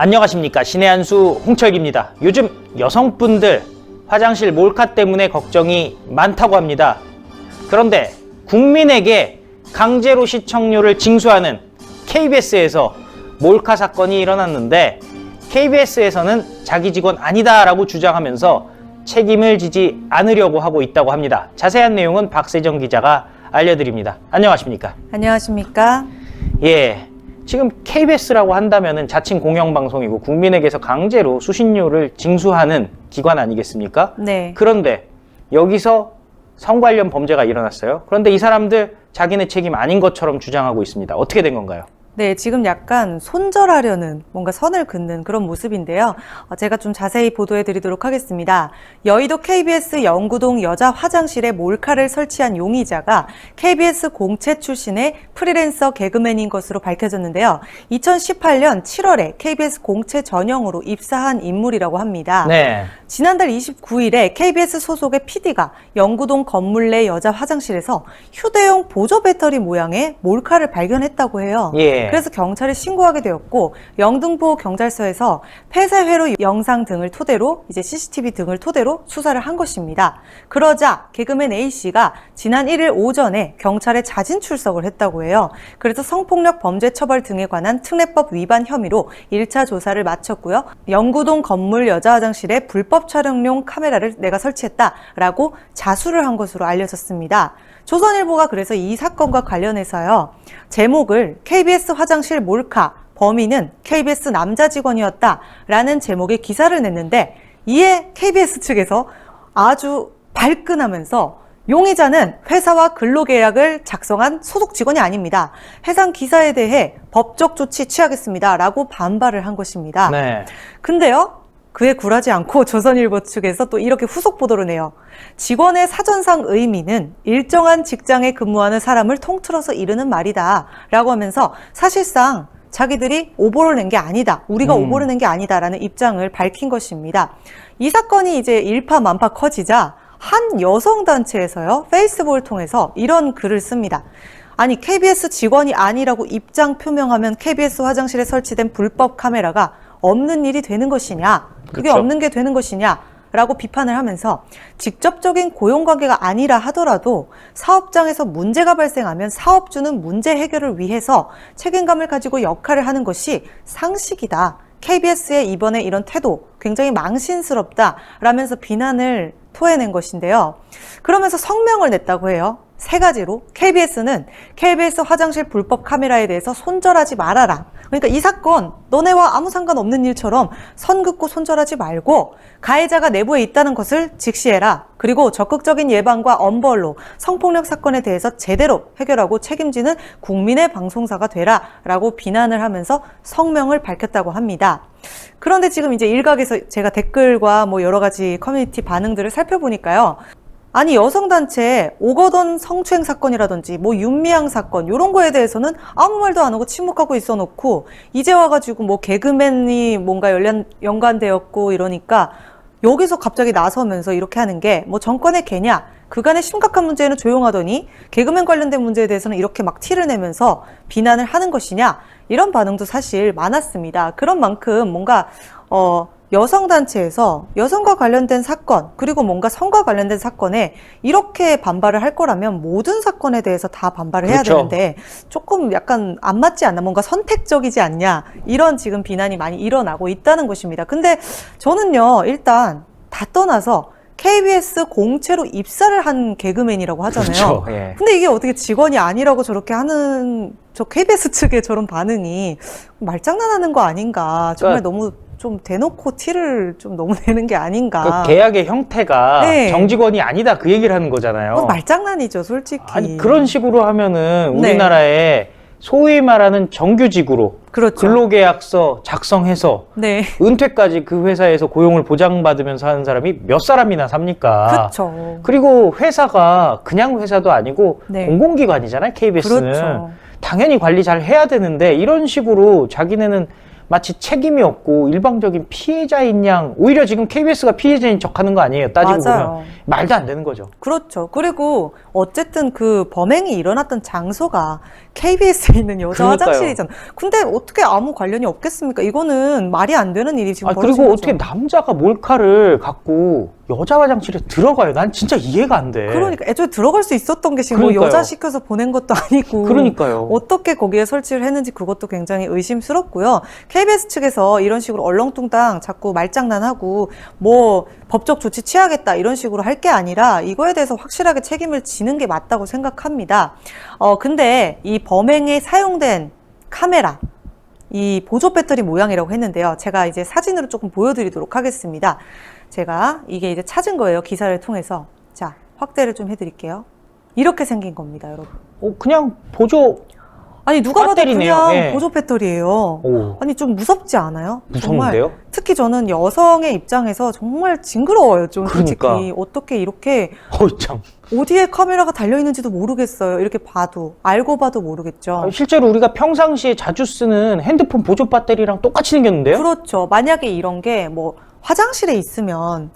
안녕하십니까, 신의 한수 홍철기입니다. 요즘 여성분들 화장실 몰카 때문에 걱정이 많다고 합니다. 그런데 국민에게 강제로 시청료를 징수하는 KBS에서 몰카 사건이 일어났는데, KBS에서는 자기 직원 아니다라고 주장하면서 책임을 지지 않으려고 하고 있다고 합니다. 자세한 내용은 박세정 기자가 알려드립니다. 안녕하십니까? 안녕하십니까? 예, 지금 KBS라고 한다면은 자칭 공영방송이고 국민에게서 강제로 수신료를 징수하는 기관 아니겠습니까? 네. 그런데 여기서 성 관련 범죄가 일어났어요. 그런데 이 사람들 자기네 책임 아닌 것처럼 주장하고 있습니다. 어떻게 된 건가요? 네, 지금 약간 손절하려는 뭔가 선을 긋는 그런 모습인데요. 제가 좀 자세히 보도해 드리도록 하겠습니다. 여의도 KBS 영구동 여자 화장실에 몰카를 설치한 용의자가 KBS 공채 출신의 프리랜서 개그맨인 것으로 밝혀졌는데요. 2018년 7월에 KBS 공채 전형으로 입사한 인물이라고 합니다. 네. 지난달 29일에 KBS 소속의 PD가 영구동 건물 내 여자 화장실에서 휴대용 보조 배터리 모양의 몰카를 발견했다고 해요. 예. 그래서 경찰에 신고하게 되었고, 영등포 경찰서에서 폐쇄 회로 영상 등을 토대로 이제 CCTV 등을 토대로 수사를 한 것입니다. 그러자 개그맨 A씨가 지난 1일 오전에 경찰에 자진 출석을 했다고 해요. 그래서 성폭력 범죄 처벌 등에 관한 특례법 위반 혐의로 1차 조사를 마쳤고요. 영구동 건물 여자 화장실에 불법 촬영용 카메라를 내가 설치했다라고 자수를 한 것으로 알려졌습니다. 조선일보가 그래서 이 사건과 관련해서요, 제목을 KBS 화장실 몰카, 범인은 KBS 남자 직원이었다라는 제목의 기사를 냈는데, 이에 KBS 측에서 아주 발끈하면서 용의자는 회사와 근로계약을 작성한 소속 직원이 아닙니다. 해당 기사에 대해 법적 조치 취하겠습니다 라고 반발을 한 것입니다. 네. 근데요, 그에 굴하지 않고 조선일보 측에서 또 이렇게 후속 보도를 내요. 직원의 사전상 의미는 일정한 직장에 근무하는 사람을 통틀어서 이르는 말이다 라고 하면서 사실상 자기들이 오보를 낸 게 아니다, 우리가 오보를 낸 게 아니다라는 입장을 밝힌 것입니다. 이 사건이 이제 일파만파 커지자 한 여성단체에서요, 페이스북을 통해서 이런 글을 씁니다. 아니, KBS 직원이 아니라고 입장 표명하면 KBS 화장실에 설치된 불법 카메라가 없는 일이 되는 것이냐, 그게 그렇죠. 없는 게 되는 것이냐 라고 비판을 하면서, 직접적인 고용관계가 아니라 하더라도 사업장에서 문제가 발생하면 사업주는 문제 해결을 위해서 책임감을 가지고 역할을 하는 것이 상식이다. KBS의 이번에 이런 태도 굉장히 망신스럽다 라면서 비난을 토해낸 것인데요. 그러면서 성명을 냈다고 해요. 3가지로. KBS는 KBS 화장실 불법 카메라에 대해서 손절하지 말아라. 그러니까 이 사건 너네와 아무 상관없는 일처럼 선 긋고 손절하지 말고 가해자가 내부에 있다는 것을 직시해라. 그리고 적극적인 예방과 엄벌로 성폭력 사건에 대해서 제대로 해결하고 책임지는 국민의 방송사가 되라 라고 비난을 하면서 성명을 밝혔다고 합니다. 그런데 지금 이제 일각에서 제가 댓글과 뭐 여러 가지 커뮤니티 반응들을 살펴보니까요, 아니, 여성단체 오거돈 성추행 사건이라든지 뭐 윤미향 사건 이런 거에 대해서는 아무 말도 안 하고 침묵하고 있어 놓고, 이제 와가지고 뭐 개그맨이 뭔가 연관되었고 이러니까 여기서 갑자기 나서면서 이렇게 하는 게 뭐 정권의 개냐, 그간의 심각한 문제는 조용하더니 개그맨 관련된 문제에 대해서는 이렇게 막 티를 내면서 비난을 하는 것이냐, 이런 반응도 사실 많았습니다. 그런 만큼 뭔가 여성단체에서 여성과 관련된 사건, 그리고 뭔가 성과 관련된 사건에 이렇게 반발을 할 거라면 모든 사건에 대해서 다 반발을 해야 그렇죠. 되는데 조금 약간 안 맞지 않나, 뭔가 선택적이지 않냐, 이런 지금 비난이 많이 일어나고 있다는 것입니다. 근데 저는요, 일단 다 떠나서 KBS 공채로 입사를 한 개그맨이라고 하잖아요. 그렇죠. 예. 근데 이게 어떻게 직원이 아니라고 저렇게 하는 저 KBS 측의 저런 반응이 말장난하는 거 아닌가, 정말 그러니까 너무 좀 대놓고 티를 좀 너무 내는 게 아닌가. 그 계약의 형태가 네. 정직원이 아니다, 그 얘기를 하는 거잖아요. 말장난이죠, 솔직히. 아니, 그런 식으로 하면은 네. 우리나라에 소위 말하는 정규직으로 그렇죠. 근로계약서 작성해서 네. 은퇴까지 그 회사에서 고용을 보장받으면서 하는 사람이 몇 사람이나 삽니까? 그렇죠. 그리고 회사가 그냥 회사도 아니고 네. 공공기관이잖아요, KBS는. 그렇죠. 당연히 관리 잘 해야 되는데 이런 식으로 자기네는 마치 책임이 없고 일방적인 피해자인 양 오히려 지금 KBS가 피해자인 척하는 거 아니에요? 따지고 맞아요. 보면 말도 안 되는 거죠. 그렇죠. 그리고 어쨌든 그 범행이 일어났던 장소가 KBS에 있는 여자 그러니까요. 화장실이잖아요. 근데 어떻게 아무 관련이 없겠습니까? 이거는 말이 안 되는 일이 지금 벌어진 그리고 거죠. 어떻게 남자가 몰카를 갖고 여자 화장실에 들어가요? 난 진짜 이해가 안 돼. 그러니까 애초에 들어갈 수 있었던 게 지금 뭐 그러니까요. 여자 시켜서 보낸 것도 아니고 그러니까요. 어떻게 거기에 설치를 했는지 그것도 굉장히 의심스럽고요. KBS 측에서 이런 식으로 얼렁뚱땅 자꾸 말장난하고 뭐 법적 조치 취하겠다 이런 식으로 할 게 아니라 이거에 대해서 확실하게 책임을 지는 게 맞다고 생각합니다. 근데 이 범행에 사용된 카메라 이 보조 배터리 모양이라고 했는데요. 제가 이제 사진으로 조금 보여드리도록 하겠습니다. 제가 이게 이제 찾은 거예요. 기사를 통해서. 자, 확대를 좀 해드릴게요. 이렇게 생긴 겁니다, 여러분. 그냥 보조 아니, 누가 봐도 배터리네요. 그냥 예. 보조 배터리예요. 오, 아니, 좀 무섭지 않아요? 정말. 무서운데요? 특히 저는 여성의 입장에서 정말 징그러워요, 좀 그러니까. 솔직히. 어떻게 이렇게 참. 어디에 카메라가 달려있는지도 모르겠어요. 이렇게 봐도. 알고 봐도 모르겠죠. 실제로 우리가 평상시에 자주 쓰는 핸드폰 보조 배터리랑 똑같이 생겼는데요? 그렇죠. 만약에 이런 게 뭐 화장실에 있으면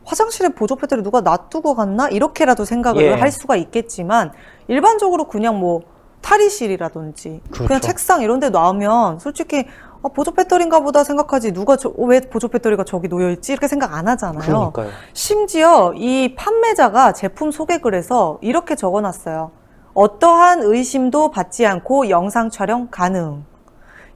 화장실에 보조 배터리 누가 놔두고 갔나? 이렇게라도 생각을 예. 할 수가 있겠지만 일반적으로 그냥 뭐 탈의실이라든지 그렇죠. 그냥 책상 이런 데 놔오면 솔직히 보조 배터리인가 보다 생각하지 누가 왜 보조 배터리가 저기 놓여있지? 이렇게 생각 안 하잖아요. 그러니까요. 심지어 이 판매자가 제품 소개글에서 이렇게 적어놨어요. 어떠한 의심도 받지 않고 영상 촬영 가능.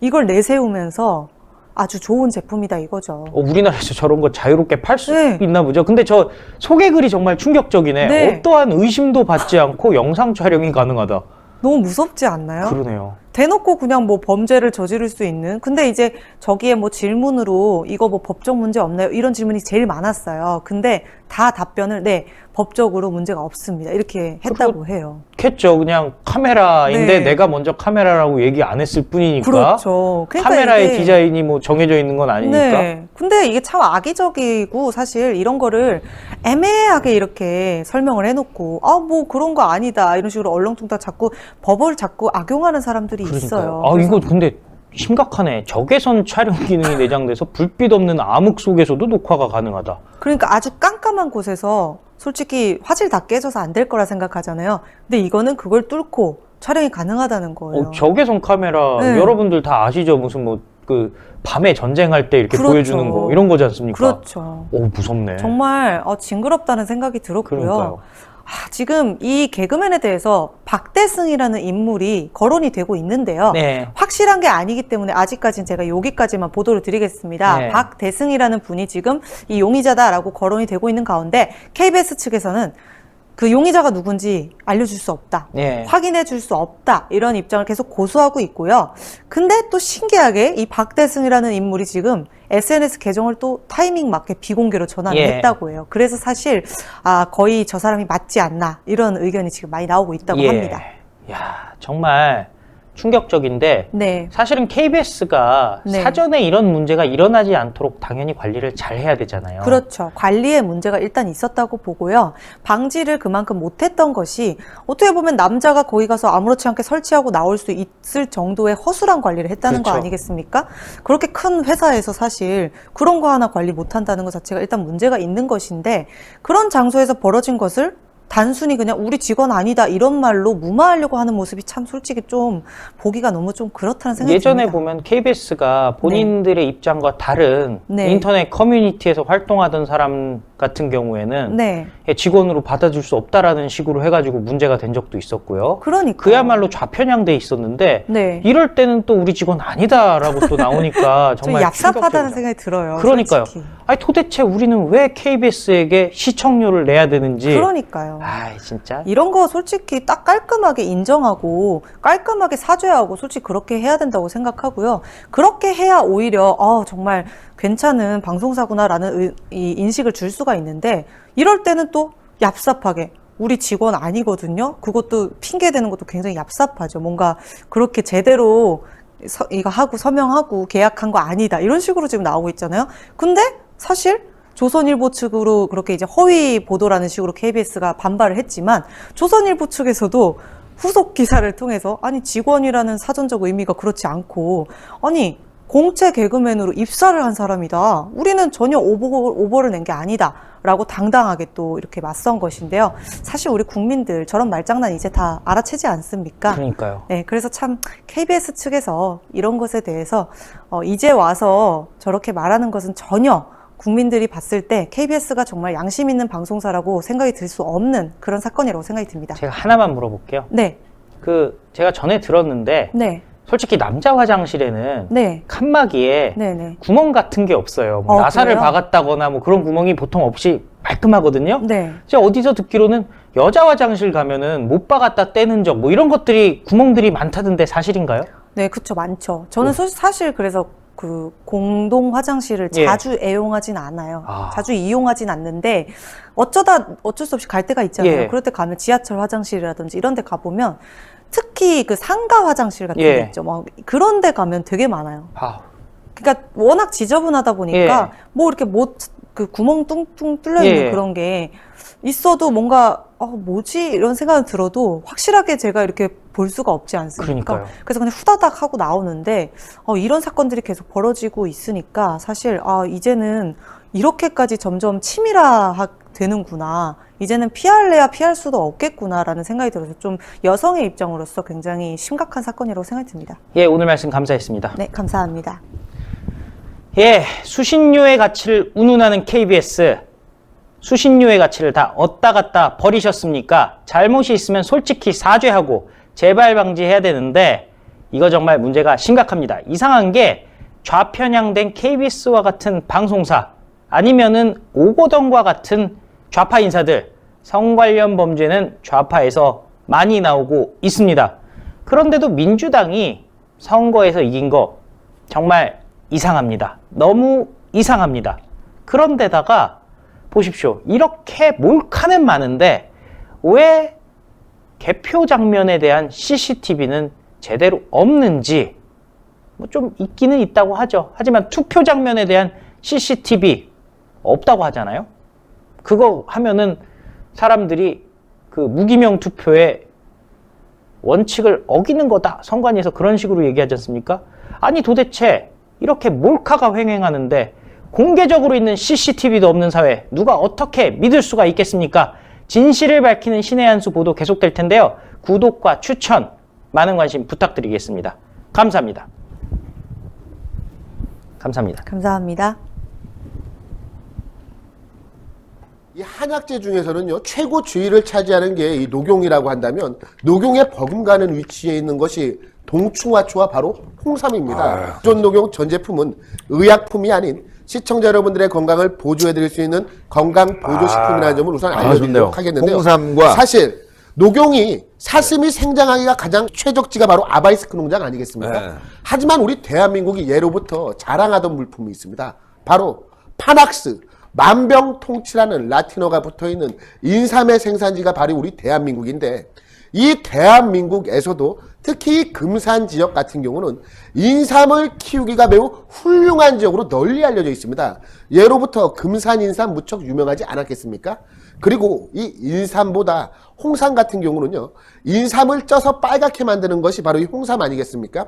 이걸 내세우면서 아주 좋은 제품이다 이거죠. 우리나라에서 저런 거 자유롭게 팔 수 네. 있나 보죠. 근데 저 소개글이 정말 충격적이네. 네. 어떠한 의심도 받지 않고 영상 촬영이 가능하다. 너무 무섭지 않나요? 그러네요. 대놓고 그냥 뭐 범죄를 저지를 수 있는. 근데 이제 저기에 뭐 질문으로 이거 뭐 법적 문제 없나요? 이런 질문이 제일 많았어요. 근데 다 답변을 네, 법적으로 문제가 없습니다. 이렇게 했다고 해요. 겠죠. 그냥 카메라인데 네. 내가 먼저 카메라라고 얘기 안 했을 뿐이니까. 그렇죠. 그러니까 카메라의 이게 디자인이 뭐 정해져 있는 건 아니니까. 네. 근데 이게 참 악의적이고 사실 이런 거를 애매하게 이렇게 설명을 해놓고 뭐 그런 거 아니다 이런 식으로 얼렁뚱땅 자꾸 법을 자꾸 악용하는 사람들이 있어요. 이거 그래서 근데 심각하네. 적외선 촬영 기능이 내장돼서 불빛 없는 암흑 속에서도 녹화가 가능하다. 그러니까 아주 깜깜한 곳에서 솔직히 화질 다 깨져서 안 될 거라 생각하잖아요. 근데 이거는 그걸 뚫고 촬영이 가능하다는 거예요. 적외선 카메라 네. 여러분들 다 아시죠? 무슨 뭐 그 밤에 전쟁할 때 이렇게 그렇죠. 보여주는 거 이런 거지 않습니까? 그렇죠. 오, 무섭네. 정말 징그럽다는 생각이 들었고요. 그러니까요. 지금 이 개그맨에 대해서 박대승이라는 인물이 거론이 되고 있는데요. 네. 확실한 게 아니기 때문에 아직까지는 제가 여기까지만 보도를 드리겠습니다. 네. 박대승이라는 분이 지금 이 용의자다라고 거론이 되고 있는 가운데 KBS 측에서는 그 용의자가 누군지 알려줄 수 없다. 네. 확인해 줄 수 없다. 이런 입장을 계속 고수하고 있고요. 근데 또 신기하게 이 박대승이라는 인물이 지금 SNS 계정을 또 타이밍 맞게 비공개로 전환을 예. 했다고 해요. 그래서 사실 거의 저 사람이 맞지 않나 이런 의견이 지금 많이 나오고 있다고 예. 합니다. 야, 정말 충격적인데 네. 사실은 KBS가 네. 사전에 이런 문제가 일어나지 않도록 당연히 관리를 잘 해야 되잖아요. 그렇죠. 관리에 문제가 일단 있었다고 보고요. 방지를 그만큼 못했던 것이 어떻게 보면 남자가 거기 가서 아무렇지 않게 설치하고 나올 수 있을 정도의 허술한 관리를 했다는 거 그렇죠. 아니겠습니까? 그렇게 큰 회사에서 사실 그런 거 하나 관리 못한다는 것 자체가 일단 문제가 있는 것인데 그런 장소에서 벌어진 것을 단순히 그냥 우리 직원 아니다 이런 말로 무마하려고 하는 모습이 참 솔직히 좀 보기가 너무 좀 그렇다는 생각이 예전에 듭니다. 보면 KBS가 본인들의 입장과 다른 네. 인터넷 커뮤니티에서 활동하던 사람 같은 경우에는 네. 직원으로 받아줄 수 없다라는 식으로 해가지고 문제가 된 적도 있었고요. 그러니까 그야말로 좌편향돼 있었는데 네. 이럴 때는 또 우리 직원 아니다라고 또 나오니까 좀 정말 얍삽하다는 충격적이다. 생각이 들어요. 그러니까요. 솔직히. 아니 도대체 우리는 왜 KBS에게 시청료를 내야 되는지. 그러니까요. 아이 진짜. 이런 거 솔직히 딱 깔끔하게 인정하고 깔끔하게 사죄하고 솔직히 그렇게 해야 된다고 생각하고요. 그렇게 해야 오히려 정말 괜찮은 방송사구나라는 이 인식을 줄 수가 있는데 이럴 때는 또 얍삽하게 우리 직원 아니거든요. 그것도 핑계대는 것도 굉장히 얍삽하죠. 뭔가 그렇게 제대로 이거 하고 서명하고 계약한 거 아니다. 이런 식으로 지금 나오고 있잖아요. 근데 사실 조선일보 측으로 그렇게 이제 허위 보도라는 식으로 KBS가 반발을 했지만 조선일보 측에서도 후속 기사를 통해서 아니 직원이라는 사전적 의미가 그렇지 않고 아니 공채 개그맨으로 입사를 한 사람이다. 우리는 전혀 오버를 낸 게 아니다. 라고 당당하게 또 이렇게 맞선 것인데요. 사실 우리 국민들 저런 말장난 이제 다 알아채지 않습니까? 그러니까요. 네, 그래서 참 KBS 측에서 이런 것에 대해서 이제 와서 저렇게 말하는 것은 전혀 국민들이 봤을 때 KBS가 정말 양심 있는 방송사라고 생각이 들 수 없는 그런 사건이라고 생각이 듭니다. 제가 하나만 물어볼게요. 네, 제가 전에 들었는데 네, 솔직히 남자 화장실에는 네, 칸막이에 네, 네. 구멍 같은 게 없어요. 뭐 나사를 그래요? 박았다거나 뭐 그런 구멍이 보통 없이 말끔하거든요. 네. 제가 어디서 듣기로는 여자 화장실 가면은 못 박았다 떼는 적 뭐 이런 것들이 구멍들이 많다던데 사실인가요? 네, 그쵸, 많죠. 저는 사실 그래서 그 공동 화장실을 예. 자주 애용하진 않아요. 아. 자주 이용하진 않는데 어쩔 수 없이 갈 때가 있잖아요. 예. 그럴 때 가면 지하철 화장실이라든지 이런 데 가보면 특히 그 상가 화장실 같은 예. 데 있죠. 막 그런 데 가면 되게 많아요. 아, 그러니까 워낙 지저분하다 보니까 뭐 이렇게 그 구멍 뚱뚱 뚫려 있는 예. 그런 게 있어도 뭔가 뭐지 이런 생각은 들어도 확실하게 제가 이렇게 볼 수가 없지 않습니까? 그러니까요. 그래서 그냥 후다닥 하고 나오는데 이런 사건들이 계속 벌어지고 있으니까 사실 이제는 이렇게까지 점점 치밀화 되는구나. 이제는 피할래야 피할 수도 없겠구나라는 생각이 들어서 좀 여성의 입장으로서 굉장히 심각한 사건이라고 생각이 듭니다. 예, 오늘 말씀 감사했습니다. 네, 감사합니다. 예, 수신료의 가치를 운운하는 KBS. 수신료의 가치를 다 얻다 갖다 버리셨습니까? 잘못이 있으면 솔직히 사죄하고 재발 방지해야 되는데 이거 정말 문제가 심각합니다. 이상한 게 좌편향된 KBS와 같은 방송사 아니면은 오고던과 같은 좌파 인사들 성 관련 범죄는 좌파에서 많이 나오고 있습니다. 그런데도 민주당이 선거에서 이긴 거 정말 이상합니다. 너무 이상합니다. 그런데다가 보십시오. 이렇게 몰카는 많은데 왜 개표 장면에 대한 CCTV는 제대로 없는지 뭐 좀 있기는 있다고 하죠. 하지만 투표 장면에 대한 CCTV 없다고 하잖아요. 그거 하면은 사람들이 그 무기명 투표의 원칙을 어기는 거다. 선관위에서 그런 식으로 얘기하지 않습니까? 아니 도대체 이렇게 몰카가 횡행하는데 공개적으로 있는 CCTV도 없는 사회 누가 어떻게 믿을 수가 있겠습니까? 진실을 밝히는 신의 한 수 보도 계속될 텐데요. 구독과 추천 많은 관심 부탁드리겠습니다. 감사합니다. 감사합니다. 감사합니다. 이 한약재 중에서는요, 최고 지위를 차지하는 게 이 녹용이라고 한다면, 녹용에 버금가는 위치에 있는 것이 동충하초와 바로 홍삼입니다. 기존 녹용 전 제품은 의약품이 아닌 시청자 여러분들의 건강을 보조해드릴 수 있는 건강 보조식품이라는 점을 우선 알려드리도록 하겠는데요. 홍삼과 사실 녹용이 사슴이 생장하기가 가장 최적지가 바로 아바이스크 농장 아니겠습니까? 네. 하지만 우리 대한민국이 예로부터 자랑하던 물품이 있습니다. 바로 파낙스, 만병통치라는 라틴어가 붙어있는 인삼의 생산지가 바로 우리 대한민국인데, 이 대한민국에서도 특히 이 금산 지역 같은 경우는 인삼을 키우기가 매우 훌륭한 지역으로 널리 알려져 있습니다. 예로부터 금산 인삼 무척 유명하지 않았겠습니까? 그리고 이 인삼보다 홍삼 같은 경우는요, 인삼을 쪄서 빨갛게 만드는 것이 바로 이 홍삼 아니겠습니까?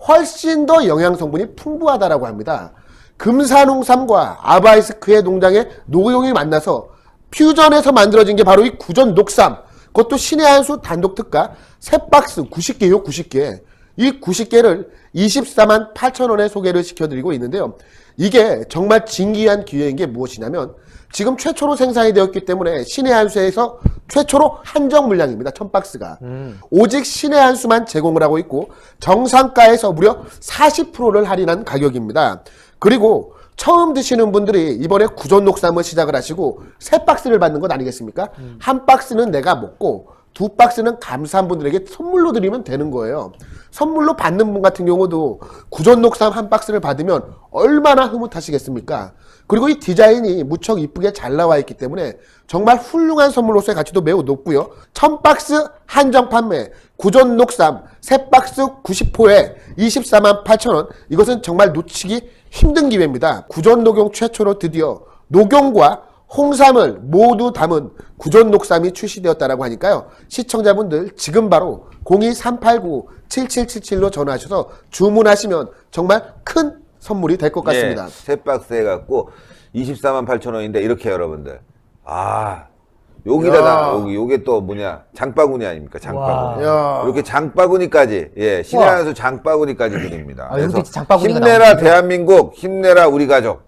훨씬 더 영양 성분이 풍부하다라고 합니다. 금산 홍삼과 아바이스크의 농장의 녹용이 만나서 퓨전해서 만들어진 게 바로 이 구전 녹삼. 그것도 신의 한 수 단독 특가 3박스 90개요, 90개. 이 90개를 24만 8천 원에 소개를 시켜드리고 있는데요. 이게 정말 진기한 기회인 게 무엇이냐면, 지금 최초로 생산이 되었기 때문에 신의 한 수에서 최초로 한정 물량입니다. 1000박스가. 오직 신의 한 수만 제공을 하고 있고, 정상가에서 무려 40%를 할인한 가격입니다. 그리고 처음 드시는 분들이 이번에 구전 녹삼을 시작을 하시고 3박스를 받는 것 아니겠습니까? 한 박스는 내가 먹고 2박스는 감사한 분들에게 선물로 드리면 되는 거예요. 선물로 받는 분 같은 경우도 구전 녹삼 한 박스를 받으면 얼마나 흐뭇하시겠습니까? 그리고 이 디자인이 무척 이쁘게 잘 나와 있기 때문에 정말 훌륭한 선물로서의 가치도 매우 높고요. 1000박스 한정 판매, 구전 녹삼 3박스 90호에 24만 8천 원. 이것은 정말 놓치기 힘든 기회입니다. 구전 녹용 최초로 드디어 녹용과 홍삼을 모두 담은 구전 녹삼이 출시되었다라고 하니까요. 시청자분들 지금 바로 02389-7777로 전화하셔서 주문하시면 정말 큰 선물이 될 것 같습니다. 예, 세 박스 해갖고 24만 8천 원인데 이렇게 여러분들. 여기다가 요게 또 뭐냐 장바구니 아닙니까? 장바구니. 야. 이렇게 장바구니까지 신의 한수 장바구니까지 드립니다. 그래서 여기 장바구니가 힘내라 나오는데. 대한민국, 힘내라 우리 가족.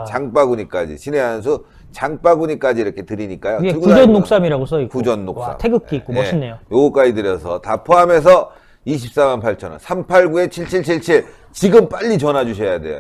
장바구니까지 신의 한수 장바구니까지 이렇게 드리니까요. 위에 들고 구전 다니면 녹삼이라고 써 있고. 구전 녹삼. 와, 태극기 있고 멋있네요. 요거까지 드려서 다 포함해서 24만 8천 원. 389-7777 지금 빨리 전화 주셔야 돼요.